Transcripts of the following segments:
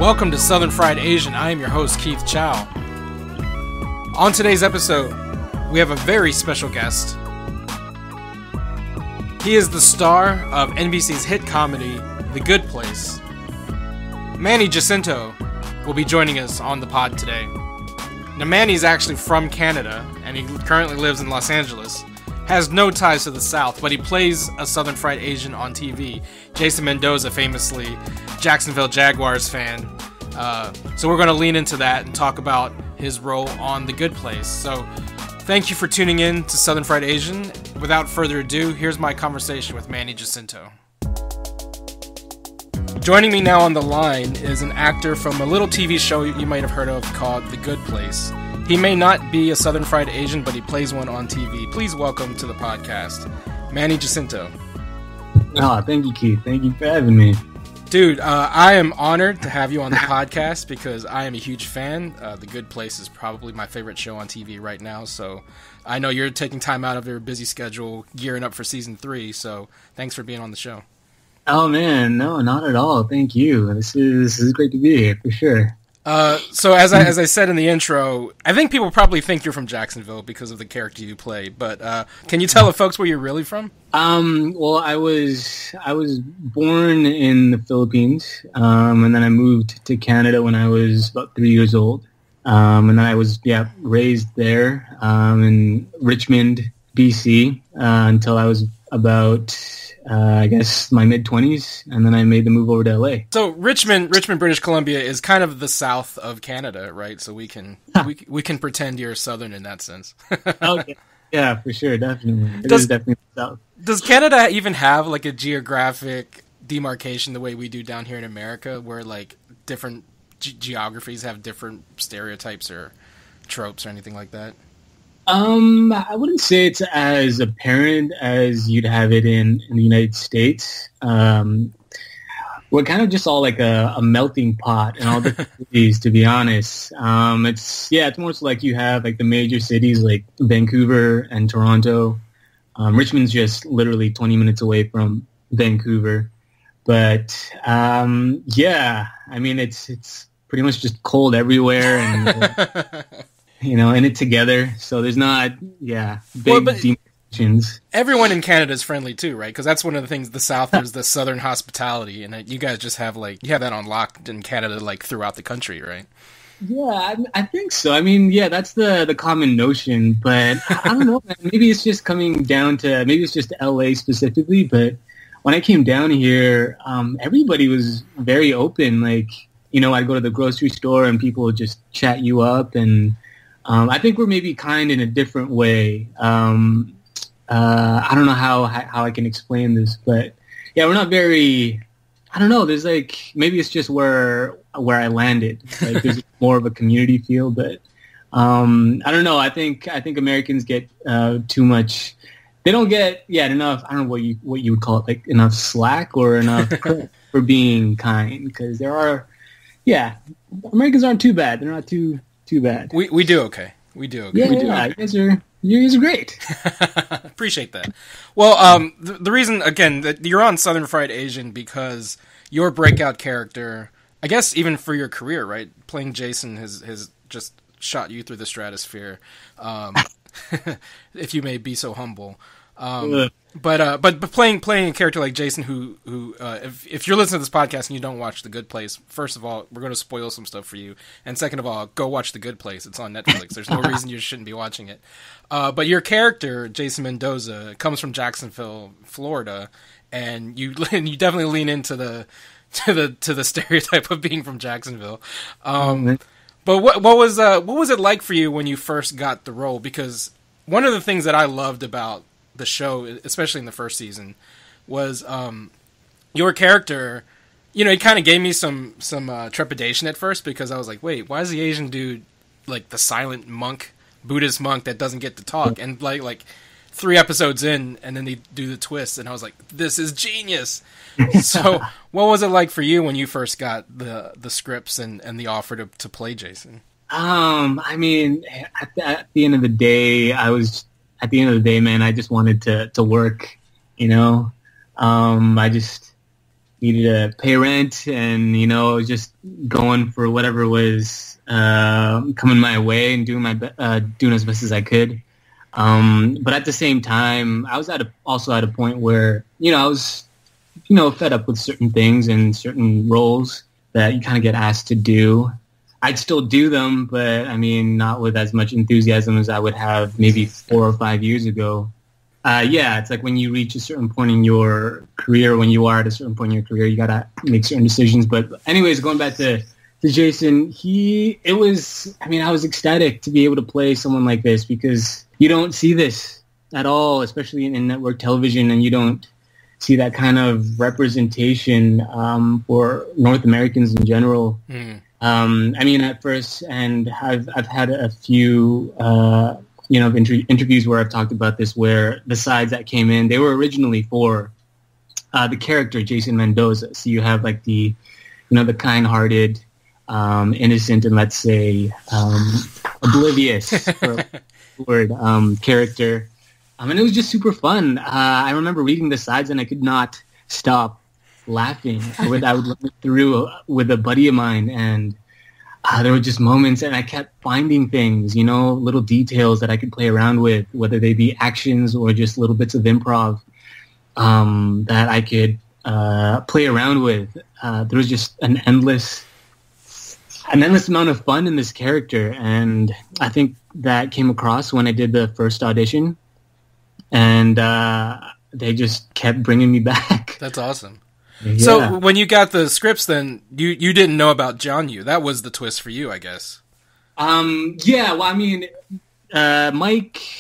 Welcome to Southern Fried Asian. I am your host, Keith Chow. On today's episode, we have a very special guest. He is the star of NBC's hit comedy, The Good Place. Manny Jacinto will be joining us on the pod today. Now, Manny's actually from Canada, and he currently lives in Los Angeles. Has no ties to the South, but he plays a Southern Fried Asian on TV. Jason Mendoza, famously Jacksonville Jaguars fan. So we're going to lean into that and talk about his role on The Good Place. So thank you for tuning in to Southern Fried Asian. Without further ado, here's my conversation with Manny Jacinto. Joining me now on the line is an actor from a little TV show you might have heard of called The Good Place. He may not be a Southern Fried Asian, but he plays one on TV. Please welcome to the podcast, Manny Jacinto. Oh, thank you, Keith. Thank you for having me. Dude, I am honored to have you on the podcast because I am a huge fan. The Good Place is probably my favorite show on TV right now, so I know you're taking time out of your busy schedule, gearing up for season 3, so thanks for being on the show. Oh, man, no, not at all. Thank you. This is great to be here, for sure. So as I said in the intro, I think people probably think you're from Jacksonville because of the character you play. But can you tell the folks where you're really from? Well, I was born in the Philippines, and then I moved to Canada when I was about 3 years old, and then I was raised there in Richmond, BC, until I was about I guess my mid-20s, and then I made the move over to LA. So Richmond, British Columbia is kind of the south of Canada, right? So we can pretend you're southern in that sense. Okay. Yeah, for sure, definitely. It is definitely the south. Does Canada even have like a geographic demarcation the way we do down here in America, where like different geographies have different stereotypes or tropes or anything like that? I wouldn't say it's as apparent as you'd have it in the United States. We're kind of just all like a melting pot in all the cities, to be honest. It's more so like you have like the major cities like Vancouver and Toronto. Richmond's just literally 20 minutes away from Vancouver. But I mean, it's pretty much just cold everywhere and... in it together. So there's not, big demarcations. Everyone in Canada is friendly too, right? Because that's one of the things, the South, there's the Southern hospitality, and you guys just have you have that on lock in Canada, like throughout the country, right? Yeah, I think so. I mean, that's the common notion, but I don't know. Maybe it's just coming down to, maybe it's just LA specifically, but when I came down here, everybody was very open. Like, I'd go to the grocery store and people would just chat you up, and I think we're maybe kind in a different way. I don't know how I can explain this, but we're not very. I don't know. There's maybe it's just where I landed. Like there's more of a community feel, but I don't know. I think Americans get too much. They don't get enough. I don't know what you would call it, like enough slack or enough credit for being kind, because there are. Yeah, Americans aren't too bad. They're not too bad. We do okay. We do okay. Yeah, we do. You guys are great. Appreciate that. Well, the reason, again, that you're on Southern Fried Asian because your breakout character, I guess even for your career, right? Playing Jason has just shot you through the stratosphere, if you may be so humble. But playing a character like Jason, who if you're listening to this podcast and you don't watch The Good Place, first of all, we're going to spoil some stuff for you, and second of all, go watch The Good Place. It's on Netflix. There's no reason you shouldn't be watching it. But your character, Jason Mendoza, comes from Jacksonville, Florida, and you definitely lean into the stereotype of being from Jacksonville. But what was it like for you when you first got the role? Because one of the things that I loved about the show, especially in the first season, was your character. It kind of gave me some trepidation at first, because I was like, wait, why is the Asian dude like the silent monk, Buddhist monk that doesn't get to talk? And like 3 episodes in, and then they do the twist, and I was like, this is genius. So what was it like for you when you first got the scripts and the offer to play Jason? I mean, at the end of the day, man, I just wanted to work, I just, needed to pay rent, and just going for whatever was coming my way and doing doing as best as I could. But at the same time, I was also at a point where I was fed up with certain things and certain roles that you kind of get asked to do. I'd still do them, but I mean, not with as much enthusiasm as I would have maybe 4 or 5 years ago. It's like when you reach a certain point in your career, when you are at a certain point in your career, you got to make certain decisions. But anyways, going back to Jason, I was ecstatic to be able to play someone like this, because you don't see this at all, especially in network television, and you don't see that kind of representation for North Americans in general. At first, and I've had a few interviews where I've talked about this, where the sides that came in, they were originally for the character Jason Mendoza. So you have like the kind-hearted, innocent, and let's say oblivious character. And it was just super fun. I remember reading the sides and I could not stop laughing. I would look through with a buddy of mine, and there were just moments, and I kept finding things, little details that I could play around with, whether they be actions or just little bits of improv that I could play around with. There was just an endless amount of fun in this character, and I think that came across when I did the first audition, and they just kept bringing me back. That's awesome. Yeah. So when you got the scripts, then you didn't know about John Yu. That was the twist for you, I guess. Mike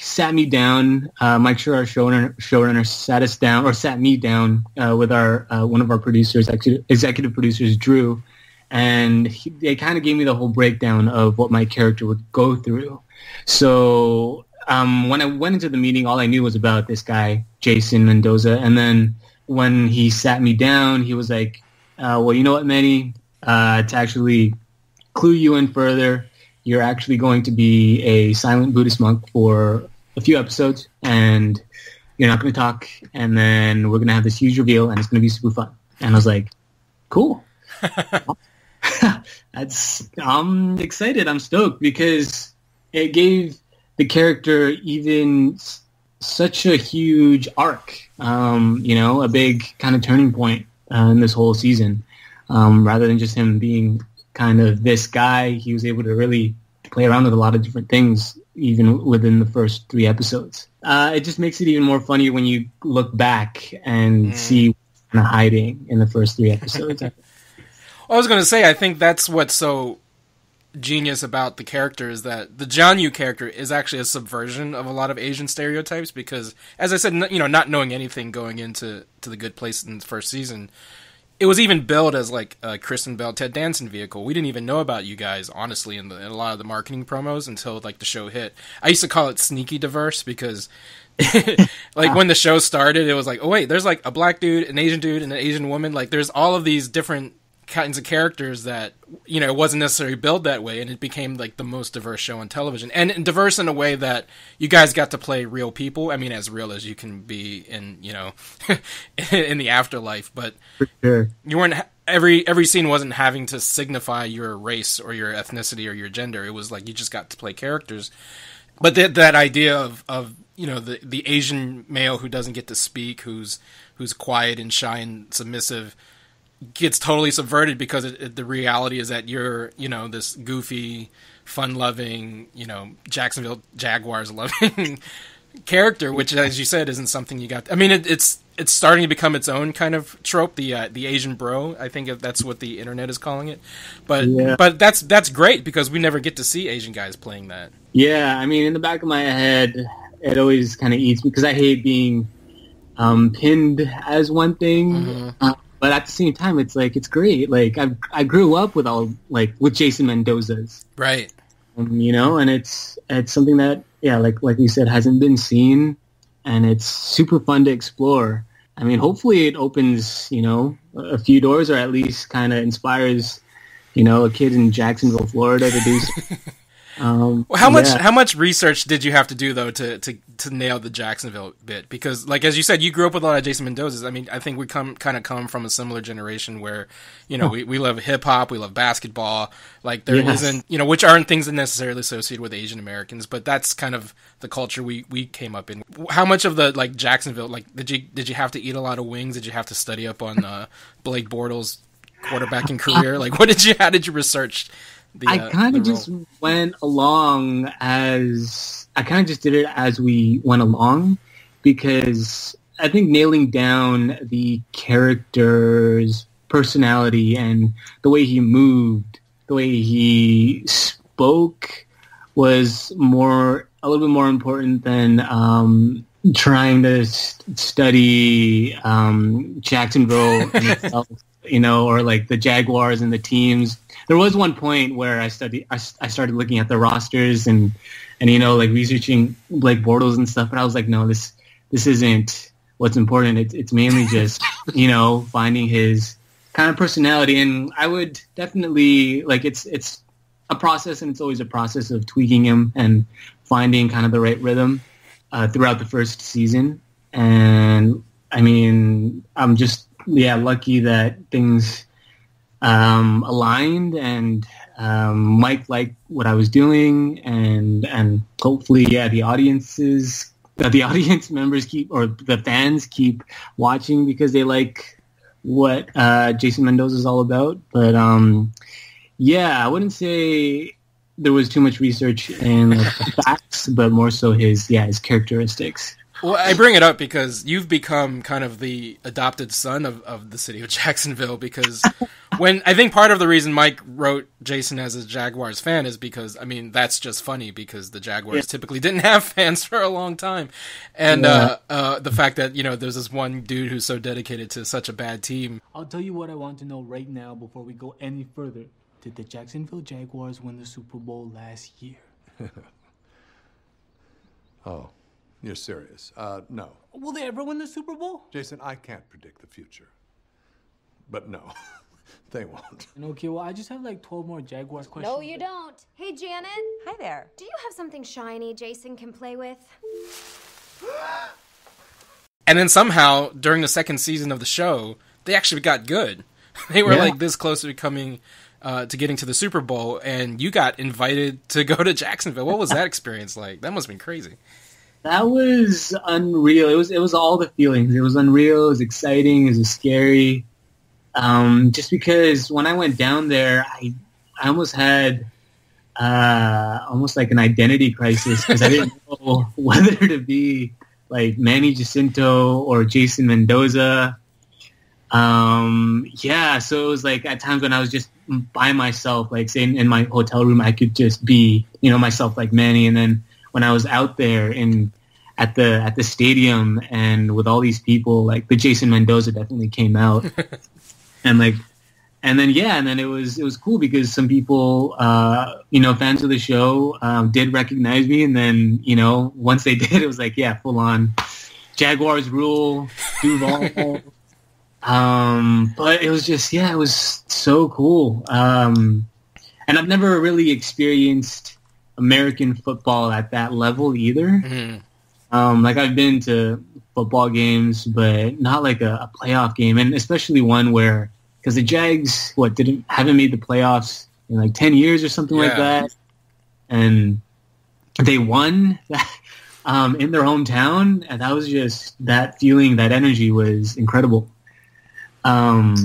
sat me down. Mike Schur, our showrunner, sat me down with our one of our producers, executive producers, Drew, and they kind of gave me the whole breakdown of what my character would go through. So when I went into the meeting, all I knew was about this guy, Jason Mendoza, and then when he sat me down, he was like, well, you know what, Manny, to actually clue you in further, you're actually going to be a silent Buddhist monk for a few episodes, and you're not going to talk, and then we're going to have this huge reveal, and it's going to be super fun. And I was like, cool. I'm excited. I'm stoked, because it gave the character even such a huge arc, a big kind of turning point in this whole season. Rather than just him being kind of this guy, he was able to really play around with a lot of different things, even within the first 3 episodes. It just makes it even more funny when you look back and see kind of hiding in the first 3 episodes. I was going to say, I think that's what's so genius about the character, is that the John Yu character is actually a subversion of a lot of Asian stereotypes, because, as I said, not knowing anything going into The Good Place in the first season, it was even billed as like a Kristen Bell, Ted Danson vehicle. We didn't even know about you guys, honestly, in a lot of the marketing promos until like the show hit. I used to call it sneaky diverse, because like when the show started, it was like, oh wait, there's like a black dude, an Asian dude, and an Asian woman. Like there's all of these different kinds of characters that, it wasn't necessarily built that way, and it became like the most diverse show on television, and diverse in a way that you guys got to play real people. I mean, as real as you can be in, in the afterlife, but for sure, you weren't, every scene wasn't having to signify your race or your ethnicity or your gender. It was like you just got to play characters. But that idea of the Asian male who doesn't get to speak, who's quiet and shy and submissive, gets totally subverted, because the reality is that you're, this goofy, fun-loving, Jacksonville Jaguars loving character, which, as you said, isn't something you got. I mean, it's starting to become its own kind of trope, the Asian bro. I think that's what the internet is calling it. But that's great, because we never get to see Asian guys playing that. Yeah, I mean, in the back of my head, it always kind of eats me, because I hate being pinned as one thing. Mm-hmm. But at the same time, it's like, it's great. Like I grew up with with Jason Mendoza's, right? And it's something that, like you said, hasn't been seen, and it's super fun to explore. I mean, hopefully it opens, a few doors, or at least kind of inspires, a kid in Jacksonville, Florida, to do. How much research did you have to do though to nail the Jacksonville bit? Because like as you said, you grew up with a lot of Jason Mendoza's. I mean, I think we come from a similar generation where we love hip hop, we love basketball. Like there isn't which aren't things that necessarily associated with Asian Americans, but that's kind of the culture we came up in. How much of the like Jacksonville did you have to eat a lot of wings? Did you have to study up on Blake Bortles' quarterbacking career? Like how did you research? I kind of just went along I kind of just did it as we went along, because I think nailing down the character's personality and the way he moved, the way he spoke was a little bit more important than trying to study Jacksonville in itself, or like the Jaguars and the teams. There was one point where I started looking at the rosters and like researching Blake Bortles and stuff, but I was like, no, this isn't what's important. It's mainly just finding his kind of personality, and I would definitely like it's a process, and it's always a process of tweaking him and finding kind of the right rhythm throughout the first season. And I mean, I'm just lucky that things aligned, and Mike liked what I was doing, and hopefully the audience members the fans keep watching because they like what Jason Mendoza is all about. But I wouldn't say there was too much research in the facts, but more so his characteristics. Well, I bring it up because you've become kind of the adopted son of the city of Jacksonville, because when I think part of the reason Mike wrote Jason as a Jaguars fan is because, I mean, that's just funny because the Jaguars typically didn't have fans for a long time. And the fact that, there's this one dude who's so dedicated to such a bad team. I'll tell you what I want to know right now before we go any further. Did the Jacksonville Jaguars win the Super Bowl last year? Oh. You're serious? No. Will they ever win the Super Bowl? Jason, I can't predict the future. But no, they won't. Okay, well, I just have like 12 more Jaguars questions. No, you don't. Hey, Janet. Hi there. Do you have something shiny Jason can play with? And then somehow, during the second season of the show, they actually got good. They were like this close to becoming... to getting to the Super Bowl, and you got invited to go to Jacksonville. What was that experience like? That must have been crazy. That was unreal. It was all the feelings. It was unreal. It was exciting. It was scary. Just because when I went down there, I almost had almost like an identity crisis because I didn't know whether to be like Manny Jacinto or Jason Mendoza. So it was like at times when I was just by myself, like say in my hotel room, I could just be, myself like Manny. And then when I was out there at the stadium and with all these people, like the Jason Mendoza definitely came out. and then it was cool because some people, fans of the show, did recognize me. And then, once they did, it was like, full on Jaguars rule, Duval. But it was just, it was so cool. And I've never really experienced American football at that level either. Mm-hmm. Like I've been to football games, but not like a playoff game. And especially one where, because the Jags, haven't made the playoffs in like 10 years or something like that. And they won in their hometown. And that was just, that feeling, that energy was incredible. How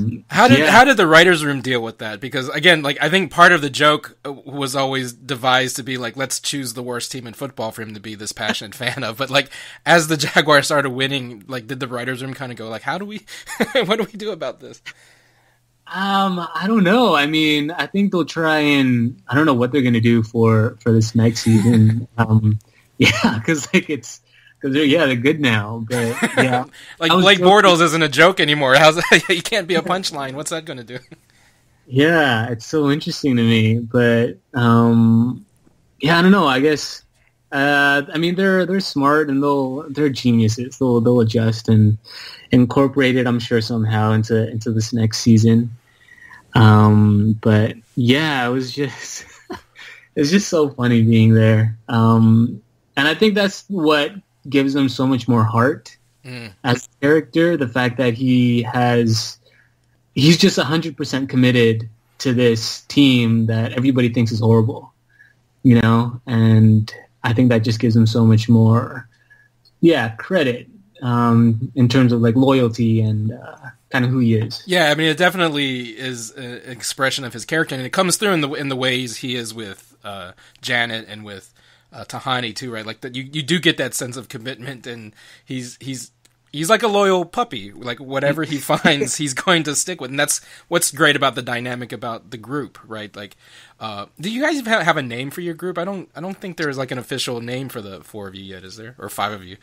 did the writers' room deal with that? Because again, like I think part of the joke was always devised to be like, let's choose the worst team in football for him to be this passionate fan of. But like, as the Jaguars started winning, like, did the writers' room kind of go like, how do we, what do we do about this? I don't know. I mean, I think they'll try and I don't know what they're going to do for this next season. Because like they're good now, but like Blake Bortles isn't a joke anymore. How's that? He can't be a punchline. What's that going to do? Yeah, it's so interesting to me, but I don't know. I guess I mean they're smart and they're geniuses. They'll adjust and incorporate it, I'm sure, somehow into this next season. But it was just it's just so funny being there. And I think that's what gives him so much more heart as a character. The fact that he's just 100% committed to this team that everybody thinks is horrible, you know? And I think that just gives him so much more, credit in terms of like loyalty and kind of who he is. Yeah, I mean, it definitely is an expression of his character, and it comes through in the ways he is with Janet and with Tahani too, right? Like that, you do get that sense of commitment, and he's like a loyal puppy. Like whatever he finds, he's going to stick with, and that's what's great about the dynamic about the group, right? Like, do you guys have a name for your group? I don't think there's like an official name for the four of you yet, is there? Or five of you?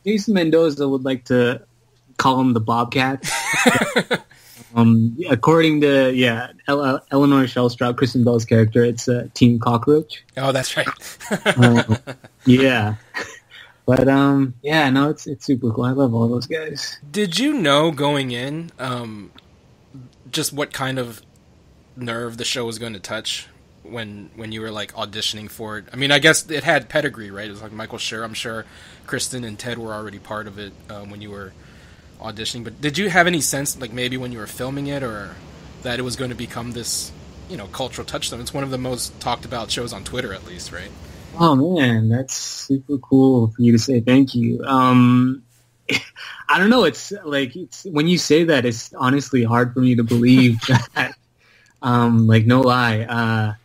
Jason Mendoza would like to call him the Bobcats. According to Eleanor Shellstrop, Kristen Bell's character, it's Team Cockroach. Oh, that's right. Yeah, but no, it's super cool. I love all those guys. Did you know going in just what kind of nerve the show was going to touch when you were like auditioning for it? I mean, I guess it had pedigree, right? It was like Michael Schur. I'm sure Kristen and Ted were already part of it when you were auditioning, but did you have any sense, like maybe when you were filming it, or that it was going to become this, cultural touchstone? It's one of the most talked about shows on Twitter, at least, right? Oh man, that's super cool for you to say. Thank you. I don't know. It's when you say that, it's honestly hard for me to believe that. Like no lie.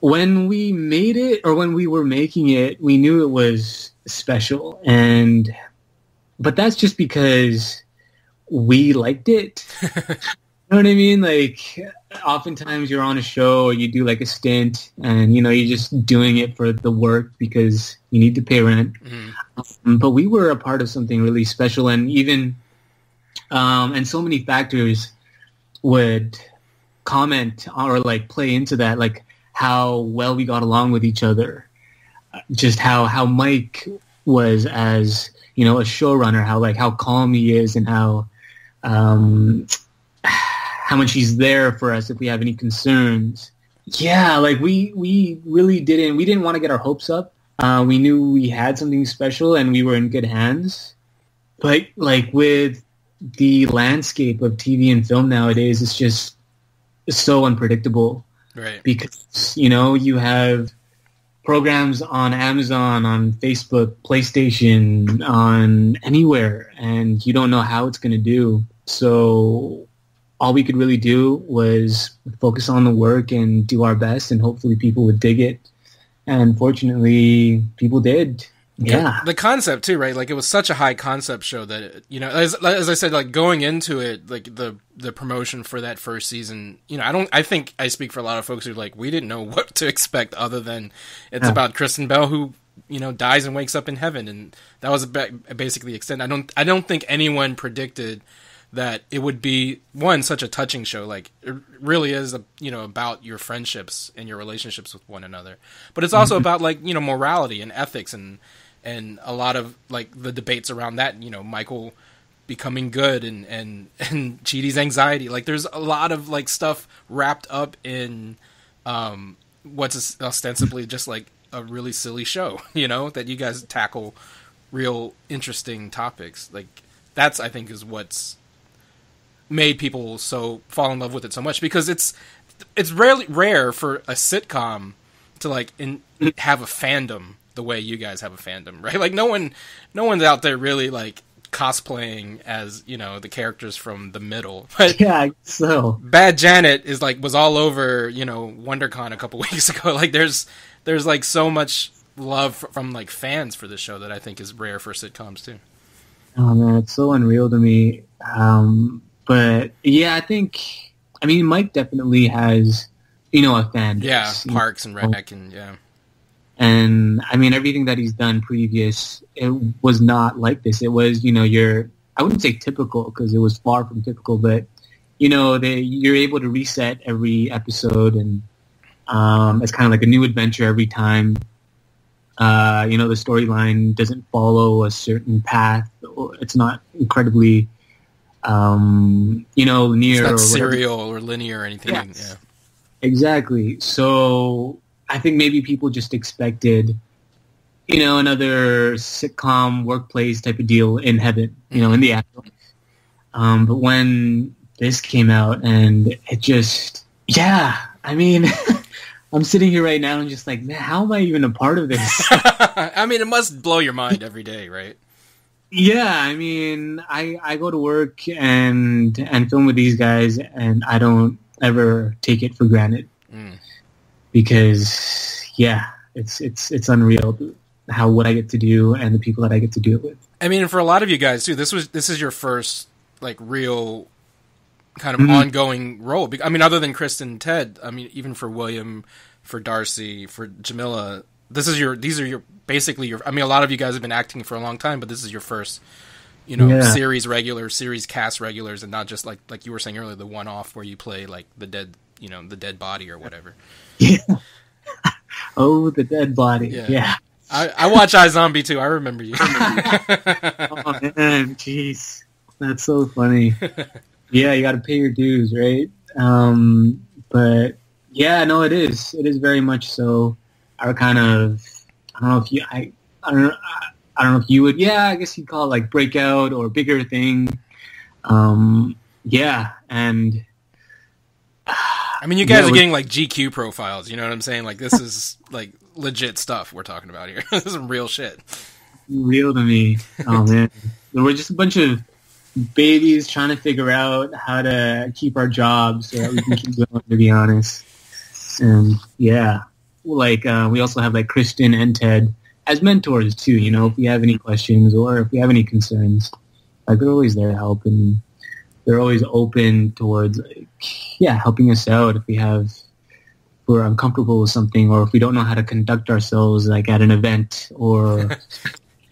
When we made it, or when we were making it, we knew it was special, but that's just because we liked it. You know what I mean? Like, oftentimes you're on a show or you do like a stint and, you're just doing it for the work because you need to pay rent. Mm-hmm. But we were a part of something really special, and even, and so many factors would comment or like play into that, like how well we got along with each other, just how Mike was as, a showrunner, how calm he is, and how much he's there for us if we have any concerns. Yeah, like we really didn't want to get our hopes up. We knew we had something special and we were in good hands. But like with the landscape of TV and film nowadays, it's so unpredictable. Right. Because, you have programs on Amazon, on Facebook, PlayStation, on anywhere, and you don't know how it's going to do. So all we could really do was focus on the work and do our best, and hopefully people would dig it. And fortunately, people did. Yeah. The concept too, right? Like it was such a high concept show that, as I said, like going into it, like the promotion for that first season, I think I speak for a lot of folks who are like, we didn't know what to expect other than it's about Kristen Bell who, dies and wakes up in heaven. And that was basically the extent. I don't think anyone predicted that it would be such a touching show. Like it really is, about your friendships and your relationships with one another, but it's also about like, morality and ethics and a lot of like the debates around that, Michael becoming good and Chidi's anxiety. Like there's a lot of like stuff wrapped up in, what's ostensibly just like a really silly show, that you guys tackle real interesting topics. Like that's, I think, is what's made people so fall in love with it so much, because it's rare for a sitcom to like have a fandom the way you guys have a fandom, right? Like no one's out there really like cosplaying as, the characters from The Middle. But yeah, so Bad Janet was all over, WonderCon a couple weeks ago. Like there's like so much love from like fans for this show that I think is rare for sitcoms too. Oh man, it's so unreal to me. But yeah, I mean, Mike definitely has, a fan base. Yeah, Parks and Rec and yeah. And I mean, everything that he's done previous, it was not like this. It was, I wouldn't say typical because it was far from typical, but you're able to reset every episode, and it's kind of like a new adventure every time. The storyline doesn't follow a certain path. It's not incredibly, linear. It's not or serial or linear or anything. Yes. Yeah. Exactly. So I think maybe people just expected, another sitcom workplace type of deal in heaven, in the afterlife. But when this came out, and it just, I mean, I'm sitting here right now and just like, man, how am I even a part of this? I mean, it must blow your mind every day, right? Yeah, I mean, I go to work and film with these guys, and I don't ever take it for granted because, it's unreal what I get to do and the people that I get to do it with. I mean, for a lot of you guys too, this is your first like real kind of ongoing role. I mean, other than Kristen and Ted, I mean, even for William, for Darcy, for Jamila, these are basically your. I mean, a lot of you guys have been acting for a long time, but this is your first, series cast regulars, and not just like you were saying earlier, the one-off where you play like the dead body or whatever. Yeah. Oh, the dead body. Yeah. I watch iZombie too. I remember you. Oh man, jeez, that's so funny. Yeah, you got to pay your dues, right? But yeah, no, it is very much so. Our kind of, I don't know if you would. Yeah, I guess you'd call it like breakout or bigger thing. Yeah, and I mean, you guys are getting like GQ profiles. You know what I'm saying? Like this is like legit stuff we're talking about here. This is some real shit. Real to me. Oh man, we're just a bunch of babies trying to figure out how to keep our jobs so that we can keep going. To be honest, and yeah, like we also have like Kristen and Ted as mentors too. If we have any questions or if we have any concerns, like they're always there to help, and they're always open towards helping us out if we're uncomfortable with something, or if we don't know how to conduct ourselves like at an event or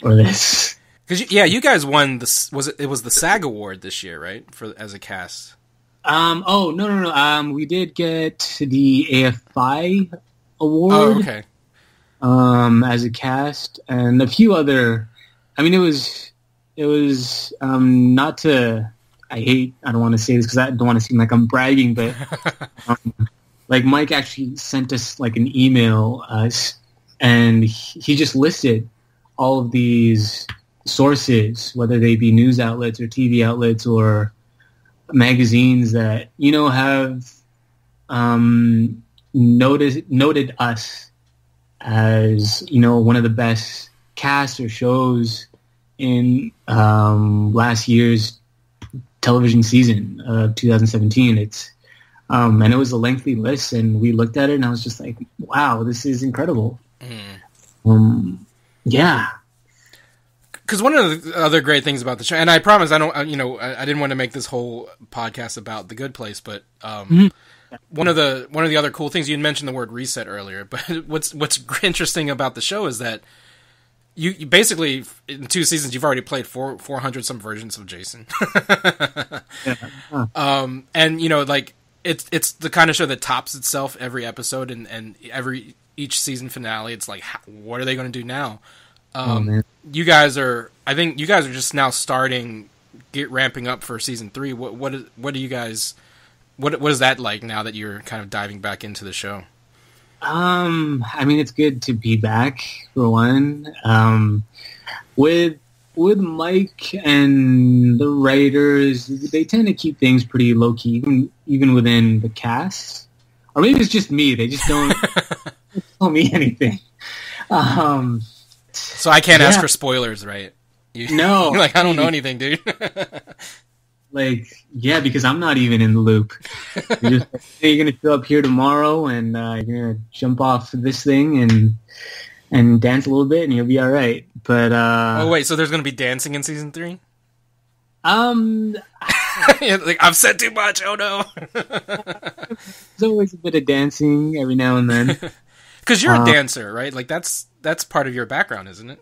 this. Because you guys won it was the SAG award this year, right? As a cast. No. We did get the AFI award. Oh, okay. As a cast, and a few other. I mean, it was not to. I don't want to say this because I don't want to seem like I'm bragging, but like Mike actually sent us like an email, and he just listed all of these sources, whether they be news outlets or TV outlets or magazines that have noted us as one of the best casts or shows in last year's television season of 2017. It's and it was a lengthy list, and we looked at it, and I was just like, "Wow, this is incredible." Yeah. Because one of the other great things about the show, and I promise I don't, I didn't want to make this whole podcast about The Good Place, but one of the other cool things, you mentioned the word reset earlier, but what's interesting about the show is that you basically, in 2 seasons, you've already played 400 some versions of Jason. And like it's the kind of show that tops itself every episode, and each season finale, it's like, what are they going to do now? I think you guys are just now ramping up for season 3. What do you guys, what is that like now that you're kind of diving back into the show? I mean, it's good to be back for one. With Mike and the writers, they tend to keep things pretty low key, even within the cast. Or maybe it's just me; they just don't tell me anything. So I can't ask for spoilers, right? No, like I don't know anything, dude. Because I'm not even in the loop. You're going to show up here tomorrow, and you're going to jump off this thing and dance a little bit, and you'll be all right. But oh wait, so there's going to be dancing in season 3? Like I've said too much. Oh no. There's always a bit of dancing every now and then. Because you're a dancer, right? Like that's part of your background, isn't it?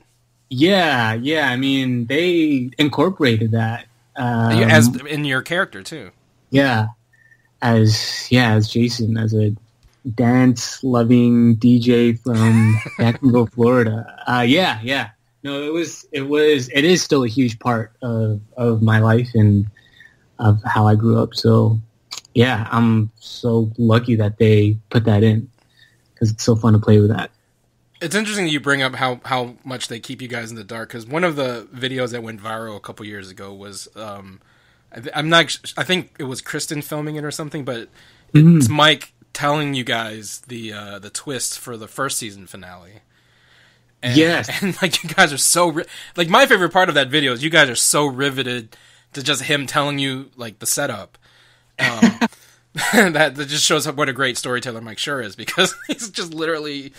Yeah. I mean, they incorporated that. As in your character too. Yeah, as Jason, as a dance-loving DJ from Jacksonville, Florida. Yeah. No, it is still a huge part of my life and of how I grew up. So, yeah, I'm so lucky that they put that in, because it's so fun to play with that. It's interesting that you bring up how much they keep you guys in the dark, because one of the videos that went viral a couple years ago was I think it was Kristen filming it or something, but it's Mike telling you guys the twist for the first season finale. And, yes, and like you guys are so like my favorite part of that video is you guys are so riveted to just him telling you like the setup. That just shows what a great storyteller Mike Schur is, because he's just literally,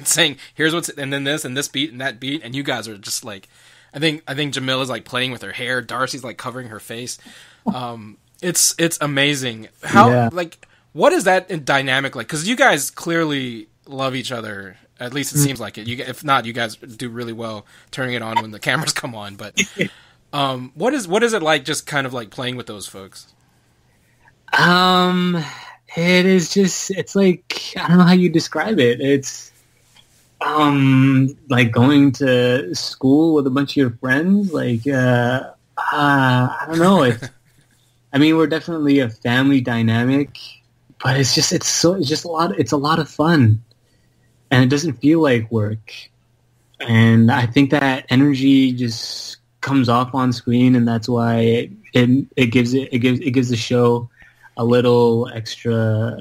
saying, here's what's, and then this, and this beat, and that beat, and you guys are just like, I think Jamila's like playing with her hair, Darcy's like covering her face. It's amazing. What is that dynamic like? Because you guys clearly love each other, at least it seems like it. If not, you guys do really well turning it on when the cameras come on, but what is it like just kind of like playing with those folks? It is just, it's like, I don't know how you describe it. It's, like going to school with a bunch of your friends. Like, I don't know. I mean, we're definitely a family dynamic, but it's a lot of fun, and it doesn't feel like work. And I think that energy just comes off on screen, and that's why it gives the show a little extra,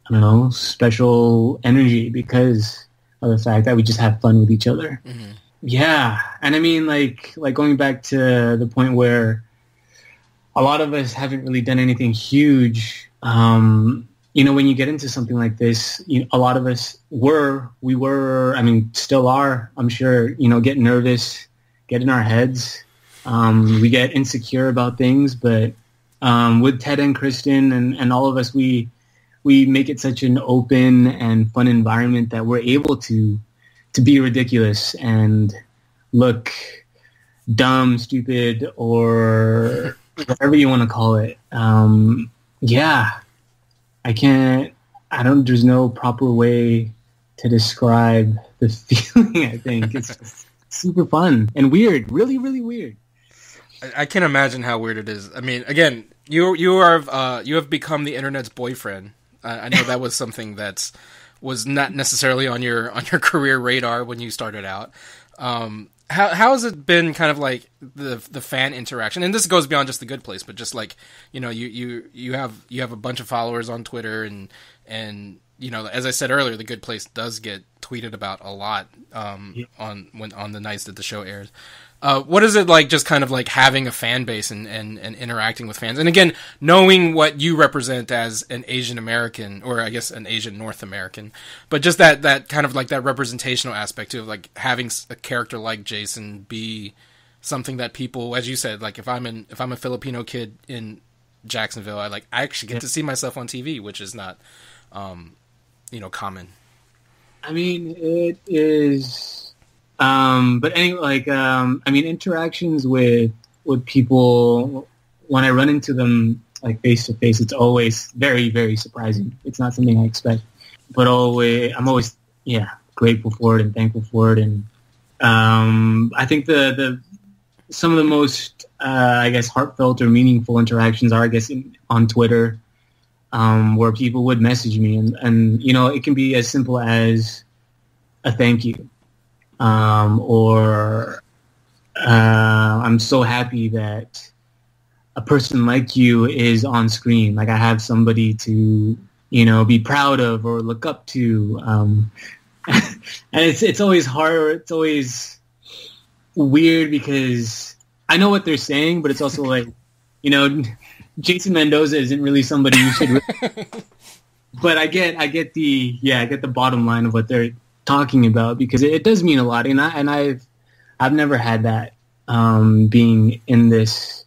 I don't know, special energy, because of the fact that we just have fun with each other. Mm-hmm. Yeah. And I mean, like going back to the point where a lot of us haven't really done anything huge. When you get into something like this, a lot of us still are, I'm sure, get nervous, get in our heads. We get insecure about things, but with Ted and Kristen and all of us, we make it such an open and fun environment that we're able to be ridiculous and look dumb, stupid, or whatever you want to call it. There's no proper way to describe the feeling. I think it's just super fun and weird, really, really weird. I can't imagine how weird it is. I mean, again, you have become the internet's boyfriend. I know that was something that was not necessarily on your career radar when you started out. How has it been, kind of like the fan interaction? And this goes beyond just The Good Place, but just like you have a bunch of followers on Twitter, and as I said earlier, The Good Place does get tweeted about a lot on the nights that the show airs. What is it like, just kind of like having a fan base and interacting with fans? And again, knowing what you represent as an Asian American, or I guess an Asian North American, but just that kind of like that representational aspect too, of like having a character like Jason be something that people, as you said, like if I'm a Filipino kid in Jacksonville, I actually get to see myself on TV, which is not, common. I mean, it is. But anyway, interactions with people, when I run into them like face to face, it's always very, very surprising. It's not something I expect, but I'm always grateful for it and thankful for it. And I think some of the most heartfelt or meaningful interactions are, on Twitter, where people would message me, and it can be as simple as a thank you. Or I'm so happy that a person like you is on screen. Like I have somebody to, be proud of or look up to. And it's always hard. It's always weird because I know what they're saying, but it's also like, Jason Mendoza isn't really somebody you should. But I get the bottom line of what they're talking about, because it does mean a lot, and I've never had that being in this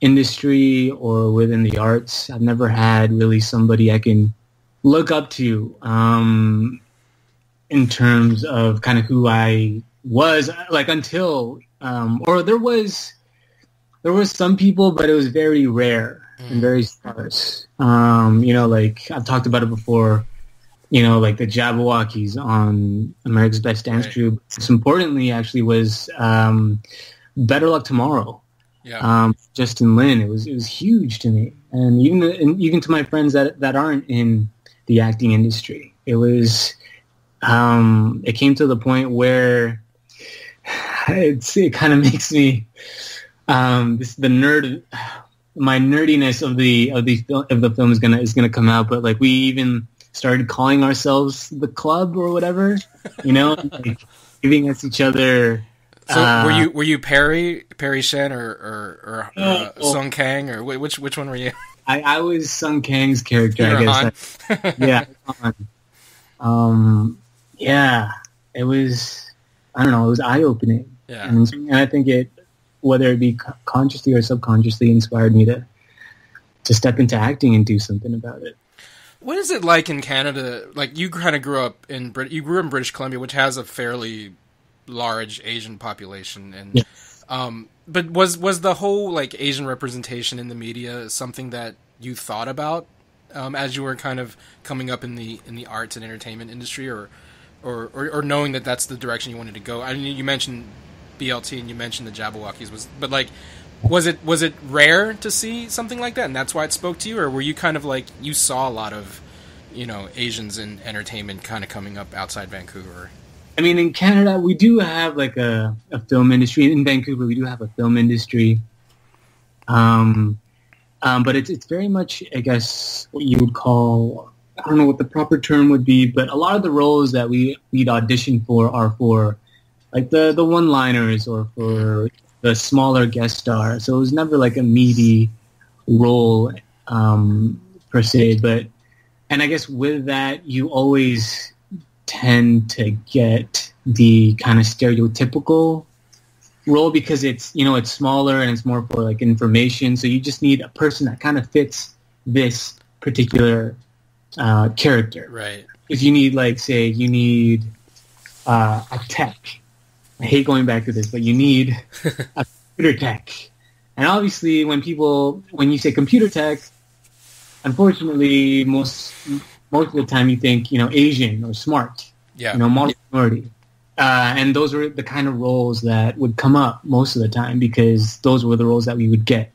industry or within the arts. I've never had really somebody I can look up to in terms of kind of who I was, like, until or there was some people, but it was very rare and very sparse. Like I've talked about it before. Like the Jabberwockies on America's Best Dance Crew. Most importantly, actually, was Better Luck Tomorrow. Yeah. Justin Lin. It was huge to me, and even to my friends that aren't in the acting industry. It was, it came to the point where it kind of makes me, my nerdiness of the film is gonna come out. But like, we even started calling ourselves the club or whatever, like giving us each other. So were you Perry Shen or Sung Kang, or which one were you? I was Sung Kang's character, You're I guess. Yeah. Yeah. It was, I don't know, it was eye-opening. Yeah. And I think it, whether it be consciously or subconsciously, inspired me to step into acting and do something about it. What is it like in Canada? Like, you kind of grew in British Columbia, which has a fairly large Asian population, and yeah. But was the whole like Asian representation in the media something that you thought about as you were kind of coming up in the arts and entertainment industry, or knowing that that's the direction you wanted to go? I mean, you mentioned BLT and you mentioned the Jabberwockies, but like, was it rare to see something like that, and that's why it spoke to you, or were you kind of like, you saw a lot of Asians in entertainment kind of coming up outside Vancouver? I mean, in Canada, we do have like a film industry. In Vancouver, we do have a film industry. But it's very much, I guess, what you would call, I don't know what the proper term would be, but a lot of the roles that we'd audition for are for like the one-liners or for the smaller guest star. So it was never like a meaty role per se. And I guess with that, you always tend to get the kind of stereotypical role because it's smaller and it's more for like information. So you just need a person that kind of fits this particular character. Right. If you need, like, say, you need a tech. I hate going back to this, but you need a computer tech. And obviously, when you say computer tech, unfortunately, most of the time you think, Asian or smart, minority. And those were the kind of roles that would come up most of the time because those were the roles that we would get.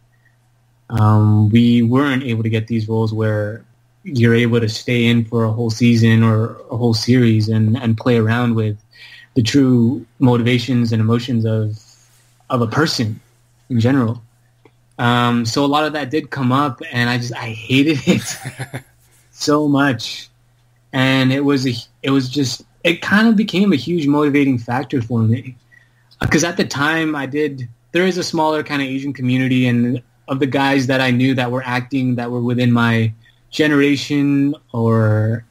We weren't able to get these roles where you're able to stay in for a whole season or a whole series and play around with the true motivations and emotions of a person in general. So a lot of that did come up, and I hated it so much. And it kind of became a huge motivating factor for me. Because at the time there is a smaller kind of Asian community, and of the guys that I knew that were acting, that were within my generation or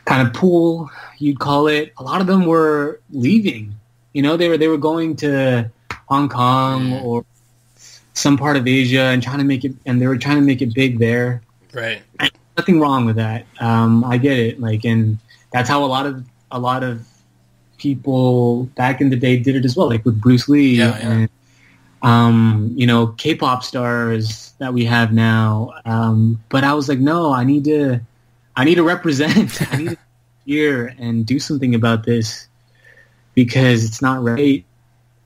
kind of pool, you'd call it, a lot of them were leaving. They were going to Hong Kong or some part of Asia and they were trying to make it big there. Right. And nothing wrong with that. I get it. Like, and that's how a lot of people back in the day did it as well, like with Bruce Lee and K-pop stars that we have now. But I was like, no, I need to represent. I need to be here and do something about this because it's not right.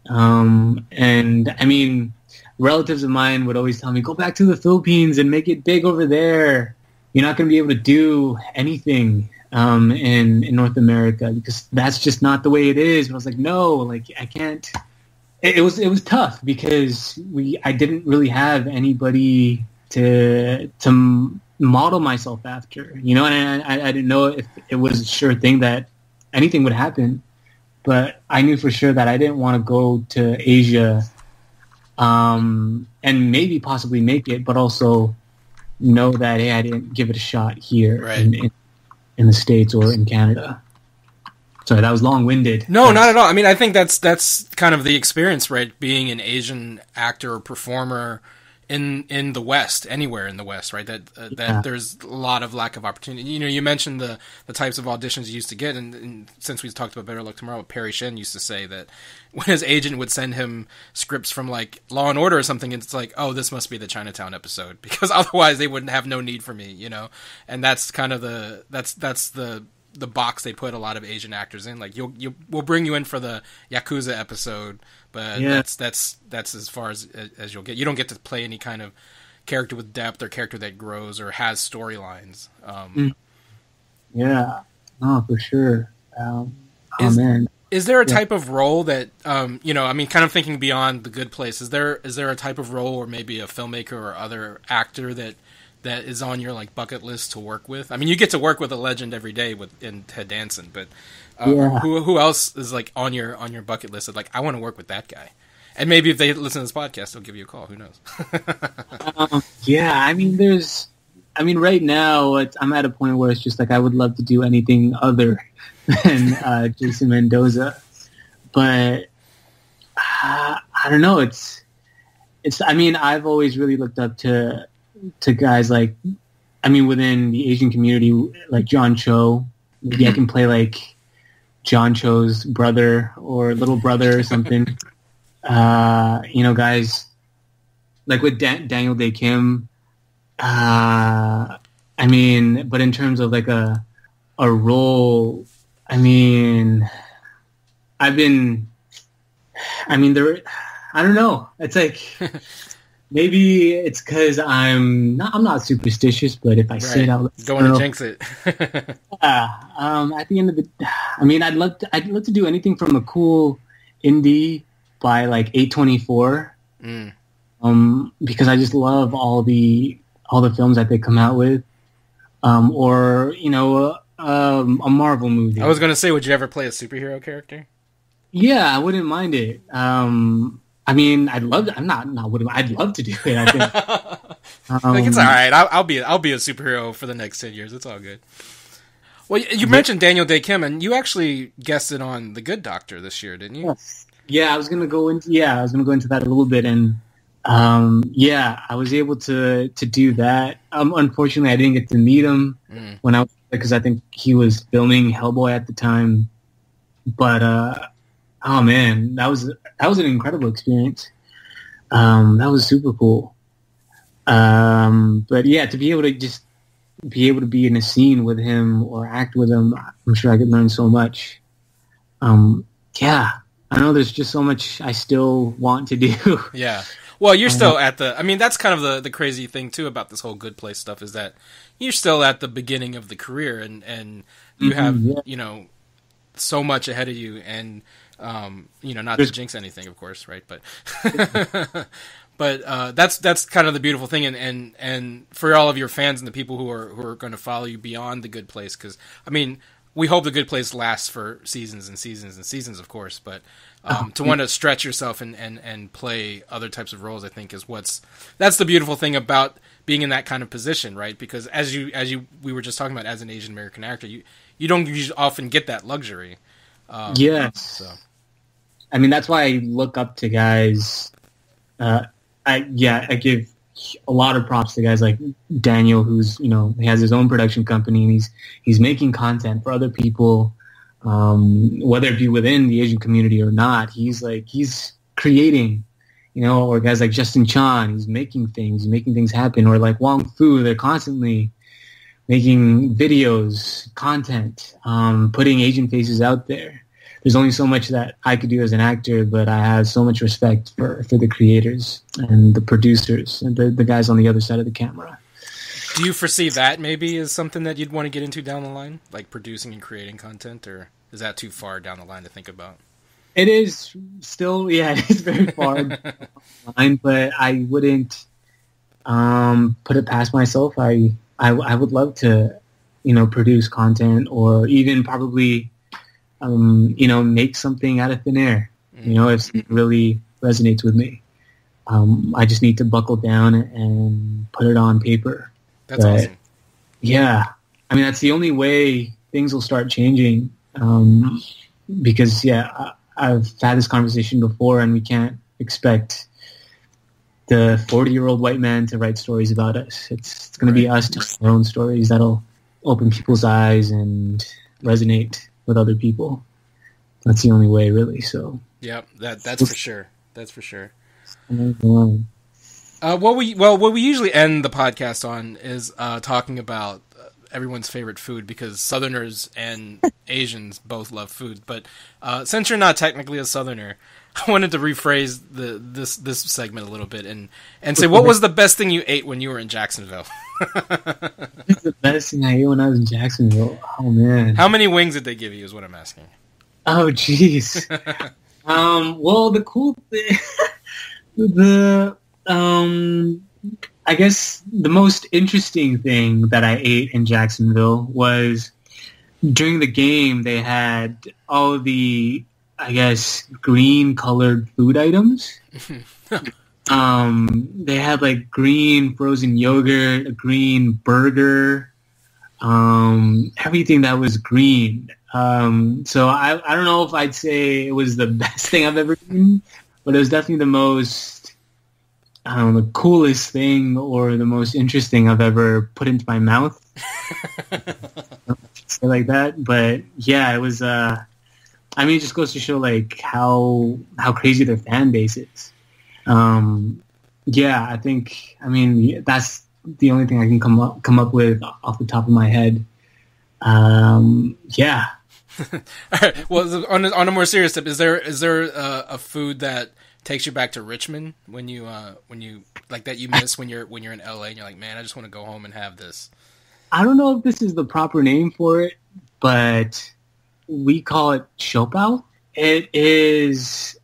And I mean, relatives of mine would always tell me, go back to the Philippines and make it big over there. You're not going to be able to do anything in North America because that's just not the way it is. But I was like, no, like I can't. It was tough because I didn't really have anybody to model myself after, and I didn't know if it was a sure thing that anything would happen. But I knew for sure that I didn't want to go to Asia and maybe possibly make it, but also know that, hey, I didn't give it a shot here in the States or in Canada. Sorry, that was long-winded. No, not at all. I mean, I think that's kind of the experience, right? Being an Asian actor or performer in the West, anywhere in the West, right? That there's a lot of lack of opportunity. You mentioned the types of auditions you used to get, and since we talked about Better Luck Tomorrow, Perry Shen used to say that when his agent would send him scripts from like Law and Order or something, it's like, oh, this must be the Chinatown episode, because otherwise they wouldn't have no need for me, And that's kind of the box they put a lot of Asian actors in. Like, we'll bring you in for the Yakuza episode, but that's as far as you'll get. You don't get to play any kind of character with depth or character that grows or has storylines. Yeah, No, for sure. Is- Man. Is there a type of role that, I mean, kind of thinking beyond The Good Place, is there a type of role or maybe a filmmaker or other actor that is on your like bucket list to work with? I mean, you get to work with a legend every day in Ted Danson, but who else is like on your bucket list of like, I want to work with that guy? And maybe if they listen to this podcast, they'll give you a call. Who knows? Right now I'm at a point where it's just like I would love to do anything other than Jason Mendoza, but I don't know. It's. I mean, I've always really looked up to guys like, I mean, within the Asian community, like John Cho. Maybe I can play like John Cho's brother or little brother or something. Guys like with Daniel Day Kim. I mean, but in terms of like a role, I don't know. It's like, maybe it's because I'm not superstitious, but if I say it out loud, don't want to jinx it. At the end of the, I mean, I'd love to do anything from a cool indie by like 824, because I just love all the films that they come out with, or a Marvel movie. I was gonna say, would you ever play a superhero character? Yeah, I wouldn't mind it. I mean, I'd love to. I'd love to do it. I think. Like, it's all right. I'll be a superhero for the next 10 years. It's all good. Well, you mentioned Daniel Day Kim, and you actually guested on The Good Doctor this year, didn't you? Yes. Yeah, I was gonna go into that a little bit, and I was able to do that. Unfortunately, I didn't get to meet him because I think he was filming Hellboy at the time. But oh man, that was an incredible experience. That was super cool. But yeah, to be able to be in a scene with him or act with him, I'm sure I could learn so much. Yeah, I know there's just so much I still want to do. Yeah. Well, you're still that's kind of the crazy thing too about this whole Good Place stuff, is that you're still at the beginning of the career, and you have, so much ahead of you, and, not to jinx anything, of course, right? But, that's kind of the beautiful thing. And for all of your fans and the people who are going to follow you beyond The Good Place, because, I mean, we hope The Good Place lasts for seasons and seasons and seasons, of course, but to want to stretch yourself and play other types of roles, I think that's the beautiful thing about being in that kind of position, right? Because as we were just talking about, as an Asian American actor, you don't usually often get that luxury. Yes. So. I mean, that's why I look up to guys. I give a lot of props to guys like Daniel, who's, he has his own production company, and he's making content for other people, whether it be within the Asian community or not. He's creating, or guys like Justin Chan, he's making things happen, or like Wong Fu, they're constantly making videos, content, putting Asian faces out there. There's only so much that I could do as an actor, but I have so much respect for the creators and the producers and the guys on the other side of the camera. Do you foresee that maybe as something that you'd want to get into down the line, like producing and creating content, or is that too far down the line to think about? It is still, it is very far down the line, but I wouldn't put it past myself. I would love to, produce content, or even probably, make something out of thin air, if it really resonates with me. I just need to buckle down and put it on paper. That's awesome. Yeah. I mean, that's the only way things will start changing. Because I've had this conversation before, and we can't expect the 40-year-old white man to write stories about us. It's going to be us telling our own stories that'll open people's eyes and resonate with other people. That's the only way, really. So yeah, that's for sure. That's for sure. What we usually end the podcast on is talking about everyone's favorite food, because Southerners and Asians both love food. But since you're not technically a Southerner, I wanted to rephrase this segment a little bit and say, what was the best thing you ate when you were in Jacksonville? What's the best thing I ate when I was in Jacksonville? Oh man. How many wings did they give you? Is what I'm asking. Oh jeez. Well, the cool thing, I guess the most interesting thing that I ate in Jacksonville was during the game. They had all the, I guess, green colored food items. They had like green frozen yogurt, a green burger, everything that was green. So I don't know if I'd say it was the best thing I've ever eaten, but it was definitely the most, I don't know, the coolest thing or the most interesting I've ever put into my mouth. Say like that. But yeah, it was, I mean, it just goes to show like how crazy their fan base is. Yeah, I think, I mean, that's the only thing I can come up with off the top of my head. Yeah. All right. Well, on a more serious tip, is there a food that takes you back to Richmond when you like that you miss when you're in LA and you're like, man, I just want to go home and have this? I don't know if this is the proper name for it, but we call it siopao. It is,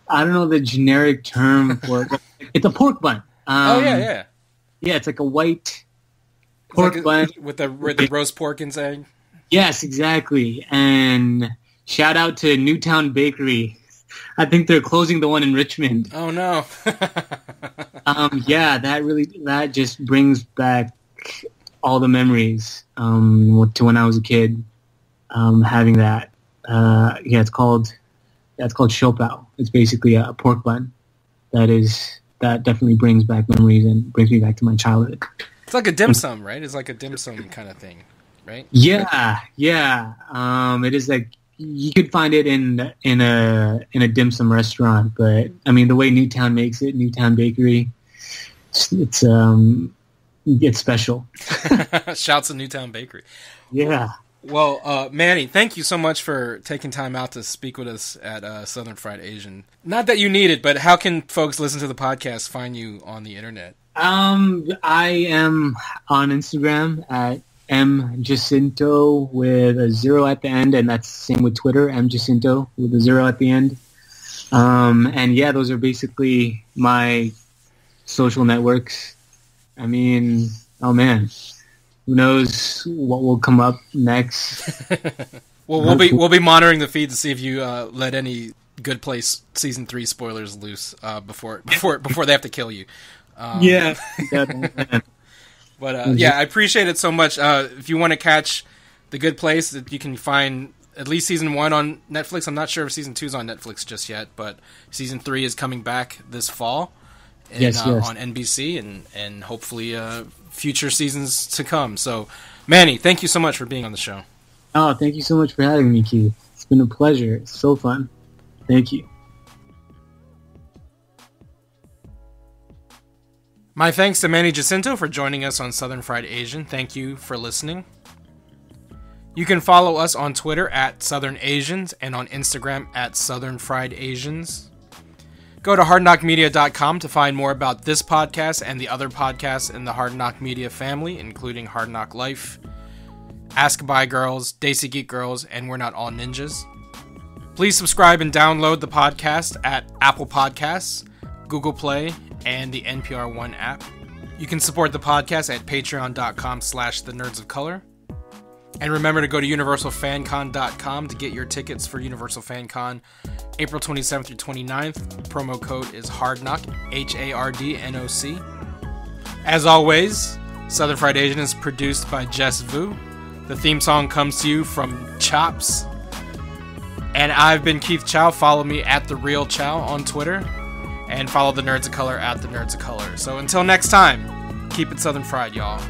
I don't know the generic term for it. It's a pork bun. Yeah. Yeah, it's like a white pork bun with the roast pork inside. Yes, exactly. And shout out to Newtown Bakery. I think they're closing the one in Richmond. Oh no. Yeah, that just brings back all the memories to when I was a kid. Having that. It's called siopao. It's basically a pork bun. That definitely brings back memories and brings me back to my childhood. It's like a dim sum, right? It's like a dim sum kind of thing, right? Yeah. It is like you could find it in a dim sum restaurant, but I mean the way Newtown makes it, Newtown Bakery, it's special. Shouts to Newtown Bakery. Yeah. Well, Manny, thank you so much for taking time out to speak with us at Southern Fried Asian. Not that you need it, but how can folks listen to the podcast find you on the internet? I am on Instagram at mjacinto with a 0 at the end, and that's the same with Twitter, mjacinto with a 0 at the end. And yeah, those are basically my social networks. I mean, oh man. Who knows what will come up next? Well, we'll be monitoring the feed to see if you let any Good Place season 3 spoilers loose before they have to kill you. Yeah. But yeah, I appreciate it so much. If you want to catch The Good Place, you can find at least season 1 on Netflix. I'm not sure if season 2 is on Netflix just yet, but season 3 is coming back this fall. Yes. On NBC and hopefully future seasons to come. So, Manny, thank you so much for being on the show. Oh, thank you so much for having me, Keith. It's been a pleasure. It's so fun. Thank you. My thanks to Manny Jacinto for joining us on Southern Fried Asian. Thank you for listening. You can follow us on Twitter at Southern Asians and on Instagram at Southern Fried Asians. Go to hardknockmedia.com to find more about this podcast and the other podcasts in the Hard Knock Media family, including Hard Knock Life, Ask By Girls, Daisy Geek Girls, and We're Not All Ninjas. Please subscribe and download the podcast at Apple Podcasts, Google Play, and the NPR One app. You can support the podcast at patreon.com/thenerdsofcolor. And remember to go to universalfancon.com to get your tickets for Universal FanCon April 27th through 29th. Promo code is HARDKNOCK, HARDNOC. As always, Southern Fried Asian is produced by Jess Vu. The theme song comes to you from Chops. And I've been Keith Chow. Follow me at The Real Chow on Twitter. And follow the Nerds of Color at The Nerds of Color. So until next time, keep it Southern Fried, y'all.